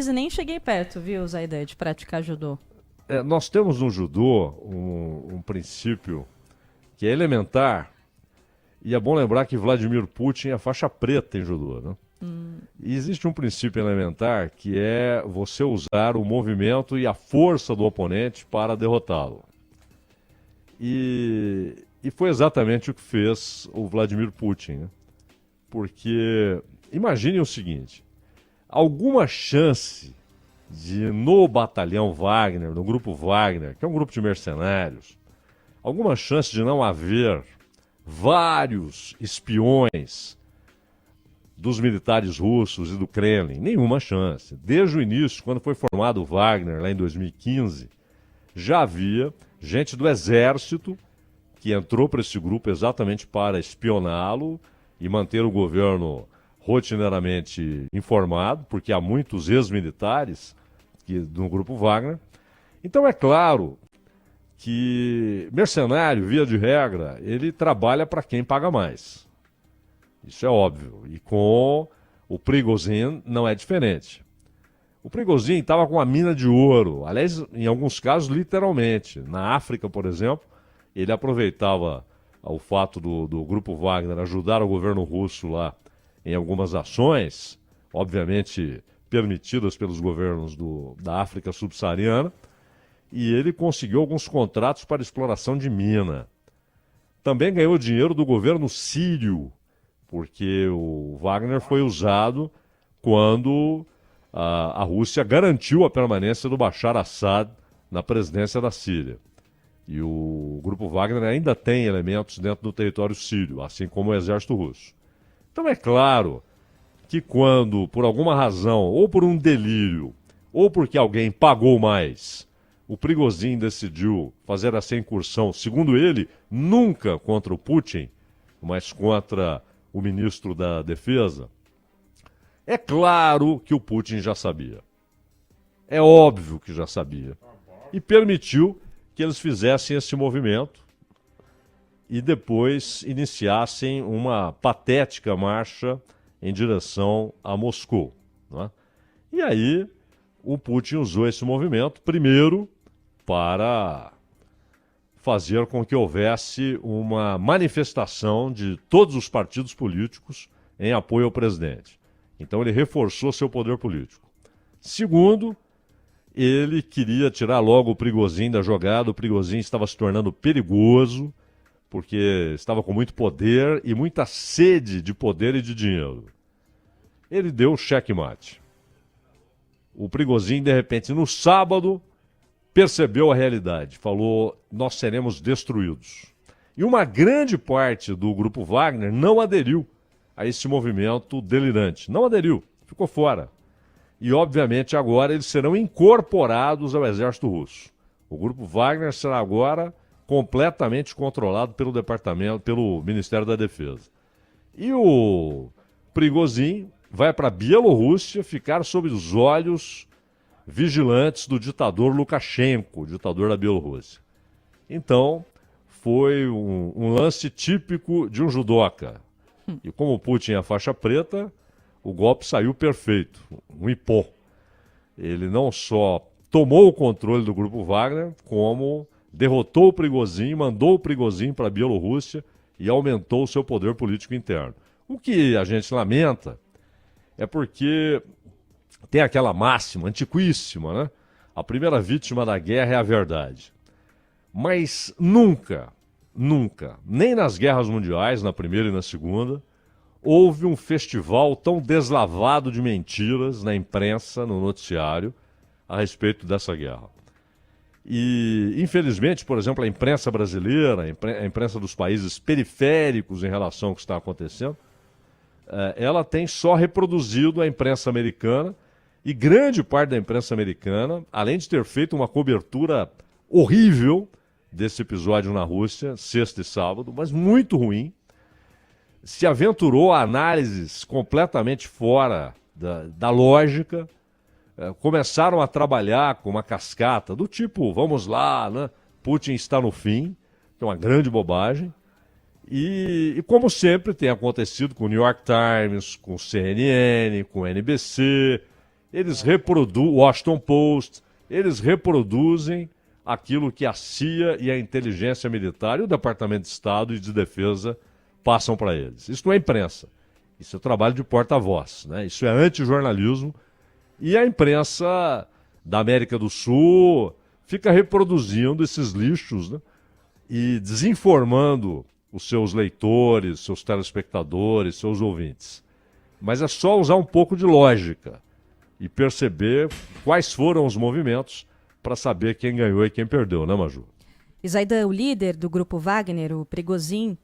e nem cheguei perto, viu, Zaidan, de praticar judô. Nós temos no judô um princípio que é elementar, e é bom lembrar que Vladimir Putin é faixa preta em judô, né? E existe um princípio elementar que é você usar o movimento e a força do oponente para derrotá-lo. E foi exatamente o que fez o Vladimir Putin, né? Porque imagine o seguinte: alguma chance de no batalhão Wagner, no grupo Wagner, que é um grupo de mercenários, alguma chance de não haver vários espiões dos militares russos e do Kremlin? Nenhuma chance. Desde o início, quando foi formado o Wagner, lá em 2015, já havia gente do exército que entrou para esse grupo exatamente para espioná-lo e manter o governo rotineiramente informado, porque há muitos ex-militares no grupo Wagner. Então é claro que mercenário, via de regra, ele trabalha para quem paga mais. Isso é óbvio. E com o Prigozhin não é diferente. O Prigozhin estava com a mina de ouro, aliás, em alguns casos, literalmente. Na África, por exemplo, ele aproveitava o fato do grupo Wagner ajudar o governo russo lá em algumas ações, obviamente permitidas pelos governos da África subsaariana, e ele conseguiu alguns contratos para exploração de mina. Também ganhou dinheiro do governo sírio, porque o Wagner foi usado quando a Rússia garantiu a permanência do Bashar Assad na presidência da Síria. E o grupo Wagner ainda tem elementos dentro do território sírio, assim como o exército russo. Então é claro que quando, por alguma razão, ou por um delírio, ou porque alguém pagou mais, o Prigozhin decidiu fazer essa incursão, segundo ele, nunca contra o Putin, mas contra o ministro da Defesa, é claro que o Putin já sabia. É óbvio que já sabia. E permitiu que eles fizessem esse movimento e depois iniciassem uma patética marcha em direção a Moscou. Não é? E aí o Putin usou esse movimento, primeiro, para fazer com que houvesse uma manifestação de todos os partidos políticos em apoio ao presidente. Então ele reforçou seu poder político. Segundo, ele queria tirar logo o Prigozhin da jogada. O Prigozhin estava se tornando perigoso, porque estava com muito poder e muita sede de poder e de dinheiro. Ele deu checkmate. O Prigozhin, de repente, no sábado, percebeu a realidade. Falou: nós seremos destruídos. E uma grande parte do grupo Wagner não aderiu a esse movimento delirante. Não aderiu, ficou fora. E, obviamente, agora eles serão incorporados ao exército russo. O grupo Wagner será agora completamente controlado pelo departamento, pelo Ministério da Defesa. E o Prigozhin vai para a Bielorrússia ficar sob os olhos vigilantes do ditador Lukashenko, ditador da Bielorrússia. Então, foi um lance típico de um judoca. E como o Putin é a faixa preta, o golpe saiu perfeito, um ipô. Ele não só tomou o controle do grupo Wagner, como derrotou o Prigozhin, mandou o Prigozhin para a Bielorrússia e aumentou o seu poder político interno. O que a gente lamenta é porque tem aquela máxima antiquíssima, né? A primeira vítima da guerra é a verdade. Mas nunca, nem nas guerras mundiais, na primeira e na segunda, houve um festival tão deslavado de mentiras na imprensa, no noticiário, a respeito dessa guerra. E, infelizmente, por exemplo, a imprensa brasileira, a imprensa dos países periféricos em relação ao que está acontecendo, ela tem só reproduzido a imprensa americana, e grande parte da imprensa americana, além de ter feito uma cobertura horrível desse episódio na Rússia, sexta e sábado, mas muito ruim, se aventurou a análises completamente fora da lógica, começaram a trabalhar com uma cascata do tipo: vamos lá, né? Putin está no fim, que é uma grande bobagem. E como sempre tem acontecido com o New York Times, com o CNN, com o NBC eles reproduzem, Washington Post, eles reproduzem aquilo que a CIA e a inteligência militar e o Departamento de Estado e de Defesa passam para eles. Isso não é imprensa, isso é trabalho de porta-voz, né? Isso é antijornalismo e a imprensa da América do Sul fica reproduzindo esses lixos, né? E desinformando os seus leitores, seus telespectadores, seus ouvintes. Mas é só usar um pouco de lógica e perceber quais foram os movimentos para saber quem ganhou e quem perdeu, né, Maju? Zaidan, o líder do grupo Wagner, o Prigozhin,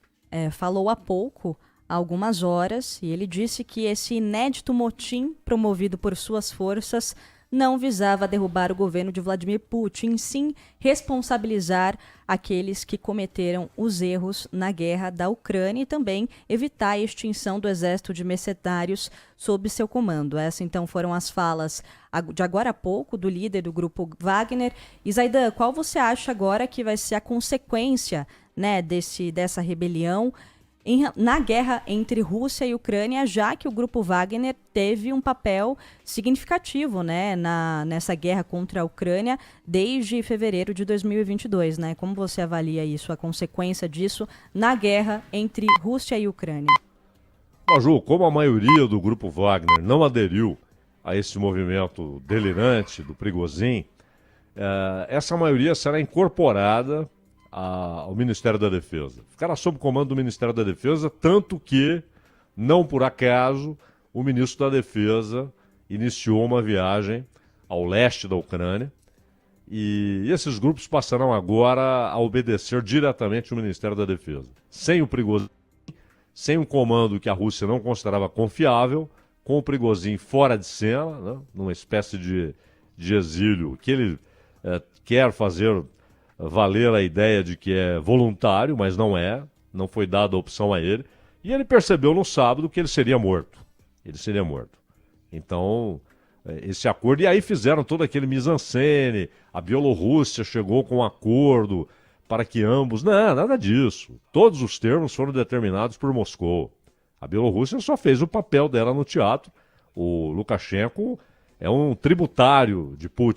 falou há pouco, há algumas horas, e ele disse que esse inédito motim promovido por suas forças não visava derrubar o governo de Vladimir Putin, sim responsabilizar aqueles que cometeram os erros na guerra da Ucrânia e também evitar a extinção do exército de mercenários sob seu comando. Essas, então, foram as falas de agora a pouco do líder do grupo Wagner. E, Zaidan, qual você acha agora que vai ser a consequência, né, dessa rebelião na guerra entre Rússia e Ucrânia, já que o grupo Wagner teve um papel significativo, né, nessa guerra contra a Ucrânia desde fevereiro de 2022, né? Como você avalia isso, a consequência disso na guerra entre Rússia e Ucrânia? Maju, como a maioria do grupo Wagner não aderiu a esse movimento delirante do Prigozhin, essa maioria será incorporada ao Ministério da Defesa. Ficará sob comando do Ministério da Defesa, tanto que, não por acaso, o ministro da Defesa iniciou uma viagem ao leste da Ucrânia e esses grupos passarão agora a obedecer diretamente ao Ministério da Defesa. Sem o Prigozhin, sem um comando que a Rússia não considerava confiável, com o Prigozhin fora de cena, né, numa espécie de exílio que ele quer fazer valer a ideia de que é voluntário, mas não é, não foi dada a opção a ele, e ele percebeu no sábado que ele seria morto. Ele seria morto. Então, esse acordo, e aí fizeram todo aquele mise-en-scène, a Bielorrússia chegou com um acordo para que ambos... Não, nada disso. Todos os termos foram determinados por Moscou. A Bielorrússia só fez o papel dela no teatro. O Lukashenko é um tributário de Putin.